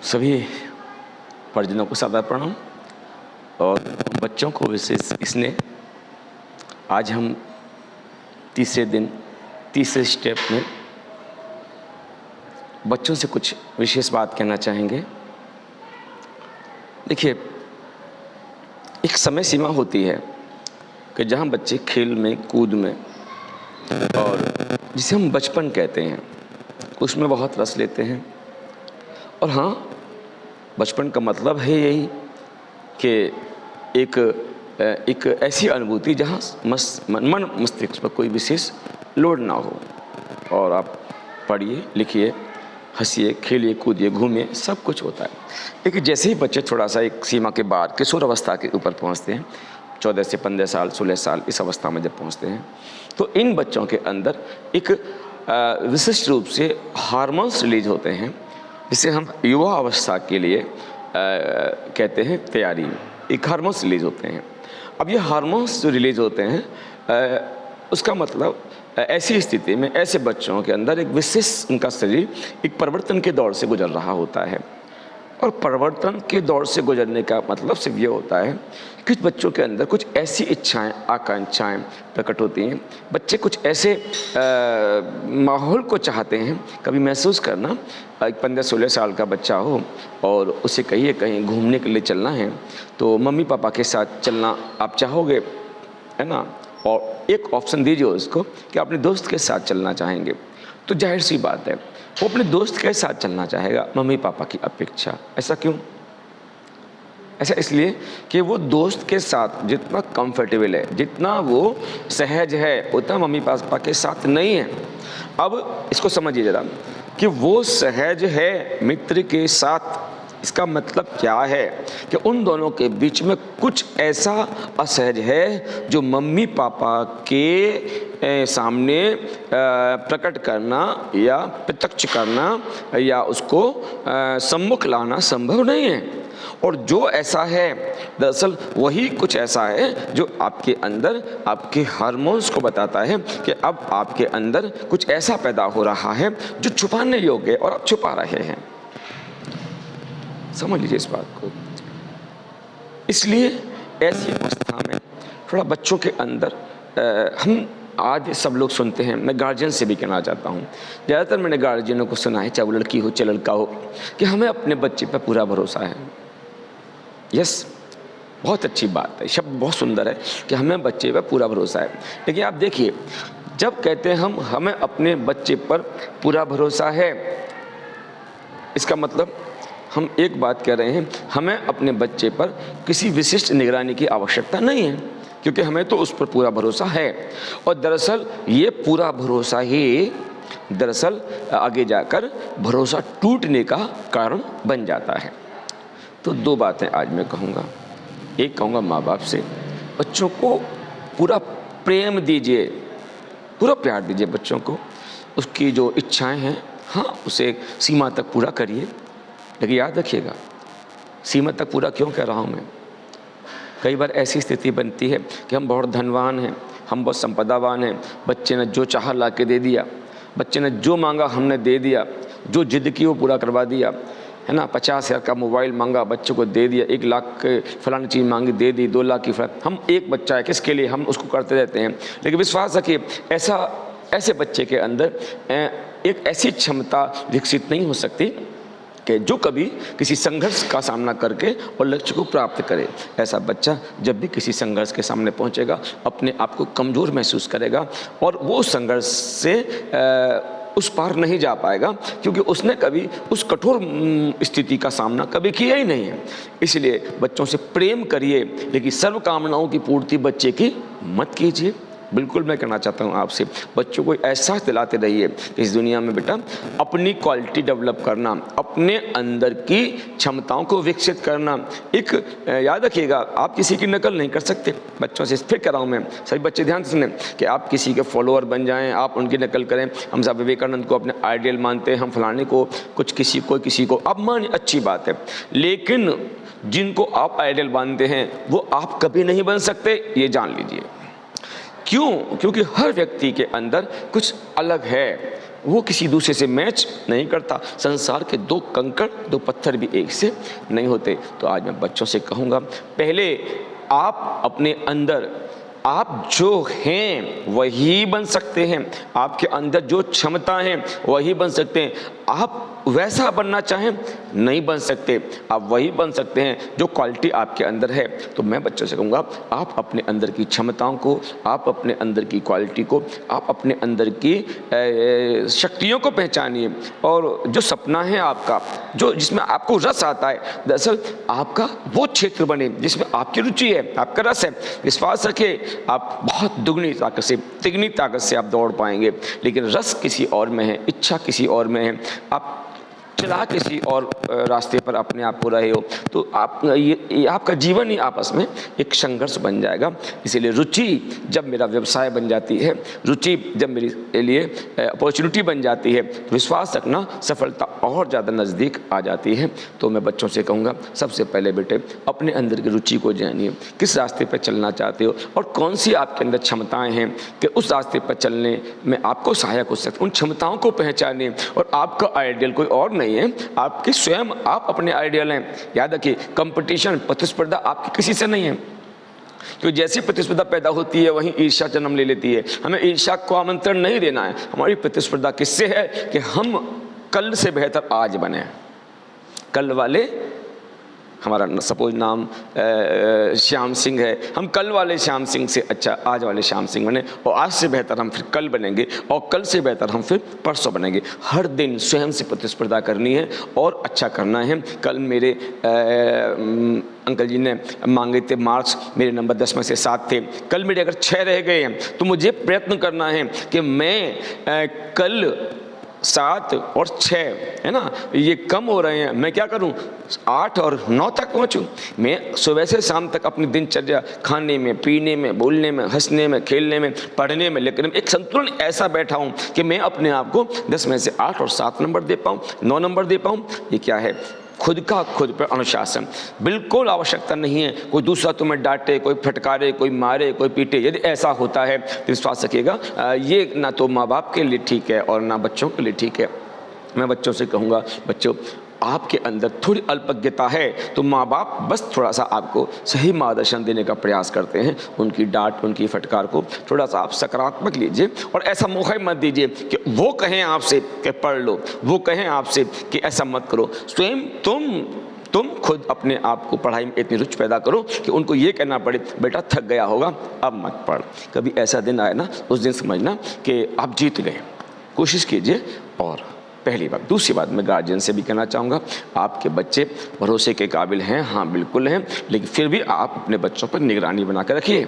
सभी परिजनों को सादर प्रणाम और बच्चों को विशेष इसने आज हम तीसरे दिन तीसरे स्टेप में बच्चों से कुछ विशेष बात कहना चाहेंगे। देखिए, एक समय सीमा होती है कि जहाँ बच्चे खेल में कूद में और जिसे हम बचपन कहते हैं उसमें बहुत रस लेते हैं। और हाँ, बचपन का मतलब है यही कि एक ऐसी अनुभूति जहाँ मन मस्तिष्क पर कोई विशेष लोड ना हो और आप पढ़िए लिखिए हंसिए खेलिए कूदिए घूमिए सब कुछ होता है। लेकिन जैसे ही बच्चे थोड़ा सा एक सीमा के बाद किशोर अवस्था के ऊपर पहुँचते हैं, 14 से 15 साल 16 साल इस अवस्था में जब पहुँचते हैं तो इन बच्चों के अंदर एक विशिष्ट रूप से हार्मोन्स रिलीज होते हैं जिसे हम युवा अवस्था के लिए कहते हैं तैयारी। एक हार्मोन्स रिलीज होते हैं। अब ये हार्मोन्स जो रिलीज होते हैं उसका मतलब ऐसी स्थिति में ऐसे बच्चों के अंदर एक विशेष उनका शरीर एक परिवर्तन के दौर से गुजर रहा होता है। और परिवर्तन के दौर से गुजरने का मतलब सिर्फ ये होता है कि बच्चों के अंदर कुछ ऐसी इच्छाएं आकांक्षाएं प्रकट होती हैं। बच्चे कुछ ऐसे माहौल को चाहते हैं। कभी महसूस करना, एक 15-16 साल का बच्चा हो और उसे कहिए कहीं घूमने के लिए चलना है तो मम्मी पापा के साथ चलना आप चाहोगे, है ना, और एक ऑप्शन दीजिए उसको कि अपने दोस्त के साथ चलना चाहेंगे, तो जाहिर सी बात है वो अपने दोस्त के साथ चलना चाहेगा मम्मी पापा की अपेक्षा। ऐसा क्यों? ऐसा इसलिए कि वो दोस्त के साथ जितना कंफर्टेबल है, जितना वो सहज है, उतना मम्मी पापा के साथ नहीं है। अब इसको समझिए ज़रा कि वो सहज है मित्र के साथ। इसका मतलब क्या है कि उन दोनों के बीच में कुछ ऐसा असहज है जो मम्मी पापा के सामने प्रकट करना या प्रत्यक्ष करना या उसको सम्मुख लाना संभव नहीं है। और जो ऐसा है दरअसल वही कुछ ऐसा है जो आपके अंदर आपके हार्मोन्स को बताता है कि अब आपके अंदर कुछ ऐसा पैदा हो रहा है जो छुपाने योग्य है और आप छुपा रहे हैं। समझ लीजिए इस बात को। इसलिए ऐसी अवस्था में थोड़ा बच्चों के अंदर हम आज सब लोग सुनते हैं, मैं गार्जियन से भी कहना चाहता हूँ, ज़्यादातर मैंने गार्जियनों को सुना है, चाहे वो लड़की हो चाहे लड़का हो, कि हमें अपने बच्चे पर पूरा भरोसा है। यस, बहुत अच्छी बात है, शब्द बहुत सुंदर है कि हमें बच्चे पर पूरा भरोसा है। लेकिन आप देखिए, जब कहते हैं हम हमें अपने बच्चे पर पूरा भरोसा है, इसका मतलब हम एक बात कह रहे हैं, हमें अपने बच्चे पर किसी विशिष्ट निगरानी की आवश्यकता नहीं है क्योंकि हमें तो उस पर पूरा भरोसा है। और दरअसल ये पूरा भरोसा ही दरअसल आगे जाकर भरोसा टूटने का कारण बन जाता है। तो दो बातें आज मैं कहूँगा। एक कहूँगा माँ बाप से, बच्चों को पूरा प्रेम दीजिए, पूरा प्यार दीजिए बच्चों को। उसकी जो इच्छाएँ हैं, हाँ, उसे एक सीमा तक पूरा करिए। लेकिन याद रखिएगा, सीमा तक पूरा क्यों कह रहा हूँ मैं। कई बार ऐसी स्थिति बनती है कि हम बहुत धनवान हैं, हम बहुत संपदावान हैं, बच्चे ने जो चाहा ला के दे दिया, बच्चे ने जो मांगा हमने दे दिया, जो जिद की वो पूरा करवा दिया, है ना। 50,000 का मोबाइल मांगा बच्चों को दे दिया, 1 लाख के फलानी चीज़ मांगी दे दी, 2 लाख की हम एक बच्चा है किसके लिए हम उसको करते रहते हैं। लेकिन विश्वास रखिए, ऐसे बच्चे के अंदर एक ऐसी क्षमता विकसित नहीं हो सकती कि जो कभी किसी संघर्ष का सामना करके और लक्ष्य को प्राप्त करे। ऐसा बच्चा जब भी किसी संघर्ष के सामने पहुंचेगा अपने आप को कमज़ोर महसूस करेगा और वो संघर्ष से उस पार नहीं जा पाएगा क्योंकि उसने कभी उस कठोर स्थिति का सामना कभी किया ही नहीं है। इसलिए बच्चों से प्रेम करिए, लेकिन सर्व कामनाओं की पूर्ति बच्चे की मत कीजिए। बिल्कुल मैं कहना चाहता हूँ आपसे, बच्चों को एहसास दिलाते रहिए कि इस दुनिया में बेटा अपनी क्वालिटी डेवलप करना, अपने अंदर की क्षमताओं को विकसित करना। एक याद रखिएगा, आप किसी की नकल नहीं कर सकते। बच्चों से फिर कह रहा हूँ मैं, सभी बच्चे ध्यान से सुने कि आप किसी के फॉलोअर बन जाएं, आप उनकी नकल करें। हम स्वामी विवेकानंद को अपने आइडियल मानते हैं, हम फलाने को कुछ किसी को आप मानिए, अच्छी बात है। लेकिन जिनको आप आइडियल मानते हैं वो आप कभी नहीं बन सकते, ये जान लीजिए। क्यों? क्योंकि हर व्यक्ति के अंदर कुछ अलग है। वो किसी दूसरे से मैच नहीं करता। संसार के दो कंकड़, दो पत्थर भी एक से नहीं होते। तो आज मैं बच्चों से कहूँगा, पहले आप अपने अंदर आप जो हैं वही बन सकते हैं। आपके अंदर जो क्षमता है वही बन सकते हैं। आप वैसा बनना चाहें नहीं बन सकते, आप वही बन सकते हैं जो क्वालिटी आपके अंदर है। तो मैं बच्चों से कहूँगा, आप अपने अंदर की क्षमताओं को, आप अपने अंदर की क्वालिटी को, आप अपने अंदर की शक्तियों को पहचानिए। और जो सपना है आपका, जो जिसमें आपको रस आता है, दरअसल आपका वो क्षेत्र बने जिसमें आपकी रुचि है, आपका रस है। विश्वास रखिए, आप बहुत दुगनी ताकत से, तिगनी ताकत से आप दौड़ पाएंगे। लेकिन रस किसी और में है, इच्छा किसी और में है, आप चला किसी और रास्ते पर अपने आप को रहे हो, तो आप ये आपका जीवन ही आपस में एक संघर्ष बन जाएगा। इसीलिए रुचि जब मेरा व्यवसाय बन जाती है, रुचि जब मेरे लिए अपॉर्चुनिटी बन जाती है, तो विश्वास रखना सफलता और ज़्यादा नज़दीक आ जाती है। तो मैं बच्चों से कहूँगा, सबसे पहले बेटे अपने अंदर की रुचि को जानिए, किस रास्ते पर चलना चाहते हो और कौन सी आपके अंदर क्षमताएँ हैं कि उस रास्ते पर चलने में आपको सहायक हो सकते। उन क्षमताओं को पहचानिए। और आपका आइडियल कोई और नहीं है, आपके स्वयं आप अपने आइडियल हैं। याद रखिए, कंपटीशन, प्रतिस्पर्धा आपकी किसी से नहीं है, क्योंकि जैसी प्रतिस्पर्धा पैदा होती है वहीं ईर्ष्या जन्म ले लेती है। हमें ईर्ष्या को आमंत्रण नहीं देना है। हमारी प्रतिस्पर्धा किससे है कि हम कल से बेहतर आज बने। कल वाले, हमारा सपोज नाम श्याम सिंह है, हम कल वाले श्याम सिंह से अच्छा आज वाले श्याम सिंह बने, और आज से बेहतर हम फिर कल बनेंगे, और कल से बेहतर हम फिर परसों बनेंगे। हर दिन स्वयं से प्रतिस्पर्धा करनी है और अच्छा करना है। कल मेरे अंकल जी ने मांगे थे मार्क्स, मेरे नंबर 10 में से 7 थे। कल मेरे अगर 6 रह गए हैं तो मुझे प्रयत्न करना है कि मैं कल 7 और 6 है ना, ये कम हो रहे हैं, मैं क्या करूं, 8 और 9 तक पहुंचूं। मैं सुबह से शाम तक अपनी दिनचर्या खाने में, पीने में, बोलने में, हंसने में, खेलने में, पढ़ने में, लेकिन एक संतुलन ऐसा बैठा हूं कि मैं अपने आप को 10 में से 8 और 7 नंबर दे पाऊं, 9 नंबर दे पाऊं। ये क्या है, खुद का खुद पर अनुशासन। बिल्कुल आवश्यकता नहीं है कोई दूसरा तुम्हें डांटे, कोई फटकारे, कोई मारे, कोई पीटे। यदि ऐसा होता है तो विश्वास रखिएगा, ये ना तो माँ बाप के लिए ठीक है और ना बच्चों के लिए ठीक है। मैं बच्चों से कहूँगा, बच्चों आपके अंदर थोड़ी अल्पज्ञता है तो माँ बाप बस थोड़ा सा आपको सही मार्गदर्शन देने का प्रयास करते हैं। उनकी डांट, उनकी फटकार को थोड़ा सा आप सकारात्मक लीजिए, और ऐसा मौका ही मत दीजिए कि वो कहें आपसे कि पढ़ लो, वो कहें आपसे कि ऐसा मत करो। स्वयं तुम खुद अपने आप को पढ़ाई में इतनी रुचि पैदा करो कि उनको ये कहना पड़े, बेटा थक गया होगा अब मत पढ़। कभी ऐसा दिन आए ना, उस दिन समझना कि आप जीत गए। कोशिश कीजिए। और पहली बात। दूसरी बात, मैं गार्जियन से भी कहना चाहूँगा, आपके बच्चे भरोसे के काबिल हैं, हाँ बिल्कुल हैं, लेकिन फिर भी आप अपने बच्चों पर निगरानी बना कर रखिए।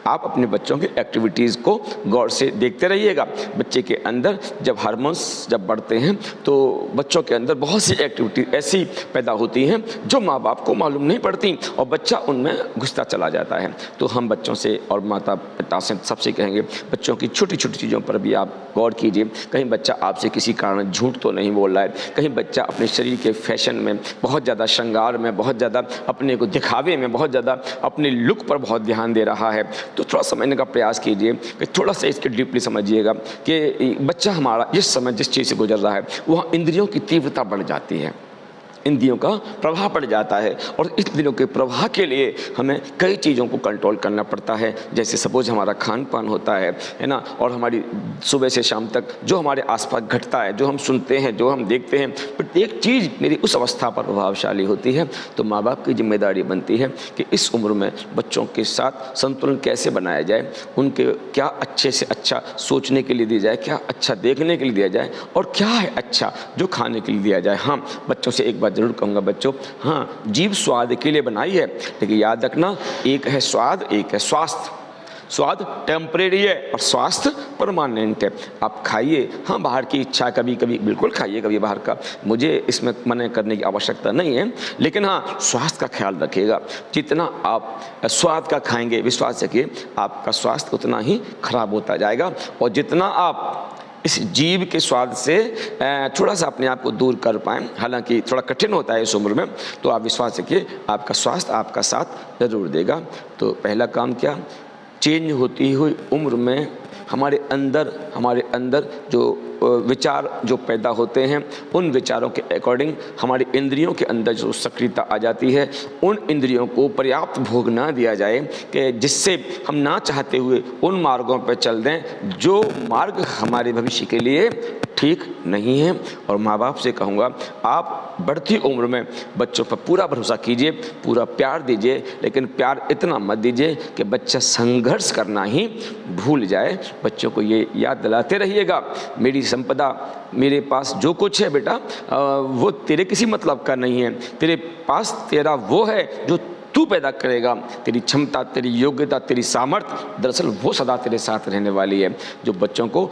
आप अपने बच्चों की एक्टिविटीज़ को गौर से देखते रहिएगा। बच्चे के अंदर जब हार्मोन्स जब बढ़ते हैं तो बच्चों के अंदर बहुत सी एक्टिविटी ऐसी पैदा होती हैं जो माँ बाप को मालूम नहीं पड़ती, और बच्चा उनमें घुसता चला जाता है। तो हम बच्चों से और माता पिता से सबसे कहेंगे, बच्चों की छोटी छोटी चीज़ों पर भी आप गौर कीजिए। कहीं बच्चा आपसे किसी कारण झूठ तो नहीं बोल रहा है, कहीं बच्चा अपने शरीर के फैशन में बहुत ज़्यादा, श्रृंगार में बहुत ज़्यादा, अपने को दिखावे में बहुत ज़्यादा, अपने लुक पर बहुत ध्यान दे रहा है, तो थोड़ा समझने का प्रयास कीजिए कि थोड़ा सा इसके डीपली समझिएगा कि बच्चा हमारा जिस समय जिस चीज़ से गुजर रहा है वहाँ इंद्रियों की तीव्रता बढ़ जाती है, इंद्रियों का प्रभाव पड़ जाता है, और इस इंद्रियों के प्रभाव के लिए हमें कई चीज़ों को कंट्रोल करना पड़ता है। जैसे सपोज हमारा खान पान होता है ना, और हमारी सुबह से शाम तक जो हमारे आसपास घटता है, जो हम सुनते हैं, जो हम देखते हैं, प्रत्येक चीज़ मेरी उस अवस्था पर प्रभावशाली होती है। तो माँ बाप की जिम्मेदारी बनती है कि इस उम्र में बच्चों के साथ संतुलन कैसे बनाया जाए, उनके क्या अच्छे से अच्छा सोचने के लिए दिया जाए, क्या अच्छा देखने के लिए दिया जाए, और क्या है अच्छा जो खाने के लिए दिया जाए। हाँ, बच्चों से एक बात जरूर कहूँगा, बच्चों, हाँ जीभ स्वाद के लिए बनाई है, लेकिन याद रखना, एक है स्वाद, एक है स्वास्थ्य। स्वाद टेम्परेरी है और स्वास्थ्य परमानेंट है। आप खाइए, हाँ बाहर की इच्छा कभी कभी बिल्कुल खाइए, कभी बाहर का, मुझे इसमें मना करने की आवश्यकता नहीं है, लेकिन हाँ स्वास्थ्य का ख्याल रखिएगा। जितना आप स्वाद का खाएंगे, विश्वास रखिए आपका स्वास्थ्य उतना ही खराब होता जाएगा, और जितना आप इस जीभ के स्वाद से थोड़ा सा अपने आप को दूर कर पाएँ, हालांकि थोड़ा कठिन होता है इस उम्र में, तो आप विश्वास रखिए आपका स्वास्थ्य आपका साथ ज़रूर देगा। तो पहला काम क्या, चेंज होती हुई उम्र में हमारे अंदर जो विचार जो पैदा होते हैं, उन विचारों के अकॉर्डिंग हमारी इंद्रियों के अंदर जो सक्रियता आ जाती है, उन इंद्रियों को पर्याप्त भोग ना दिया जाए कि जिससे हम ना चाहते हुए उन मार्गों पर चल दें जो मार्ग हमारे भविष्य के लिए ठीक नहीं है। और माँ बाप से कहूँगा, आप बढ़ती उम्र में बच्चों पर पूरा भरोसा कीजिए, पूरा प्यार दीजिए, लेकिन प्यार इतना मत दीजिए कि बच्चा संघर्ष करना ही भूल जाए। बच्चों को ये याद दिलाते रहिएगा, मेरी संपदा, मेरे पास जो कुछ है बेटा वो तेरे किसी मतलब का नहीं है, तेरे पास तेरा वो है जो तू पैदा करेगा, तेरी क्षमता, तेरी योग्यता, तेरी सामर्थ्य, दरअसल वो सदा तेरे साथ रहने वाली है। जो बच्चों को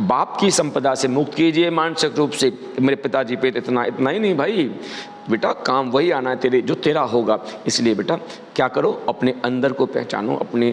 बाप की संपदा से मुक्त कीजिए मानसिक रूप से, मेरे पिताजी पे इतना ही नहीं भाई, बेटा काम वही आना है तेरे जो तेरा होगा। इसलिए बेटा क्या करो, अपने अंदर को पहचानो, अपने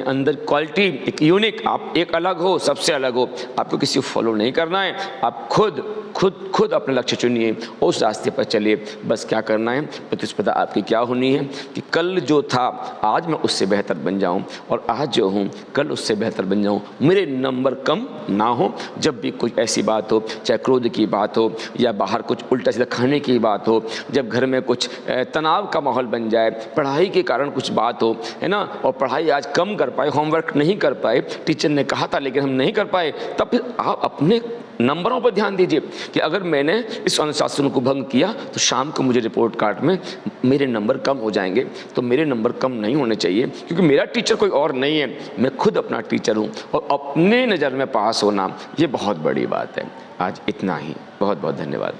अंदर क्वालिटी एक यूनिक, आप एक अलग हो, सबसे अलग हो। आपको किसी को फॉलो नहीं करना है, आप खुद अपने लक्ष्य चुनिए, उस रास्ते पर चलिए। बस क्या करना है, प्रतिस्पर्धा आपकी क्या होनी है कि कल जो था आज मैं उससे बेहतर बन जाऊं, और आज जो हूं कल उससे बेहतर बन जाऊं, मेरे नंबर कम ना हो। जब भी कुछ ऐसी बात हो, चाहे क्रोध की बात हो या बाहर कुछ उल्टा सीधा खाने की बात हो, जब घर में कुछ तनाव का माहौल बन जाए, पढ़ाई के कारण कुछ बात हो, है ना, और पढ़ाई आज कम कर पाए, होमवर्क नहीं कर पाए, टीचर ने कहा था लेकिन हम नहीं कर पाए, तब फिर आप अपने नंबरों पर ध्यान दीजिए कि अगर मैंने इस अनुशासन को भंग किया तो शाम को मुझे रिपोर्ट कार्ड में मेरे नंबर कम हो जाएंगे। तो मेरे नंबर कम नहीं होने चाहिए, क्योंकि मेरा टीचर कोई और नहीं है, मैं खुद अपना टीचर हूँ, और अपने नज़र में पास होना ये बहुत बड़ी बात है। आज इतना ही, बहुत बहुत धन्यवाद।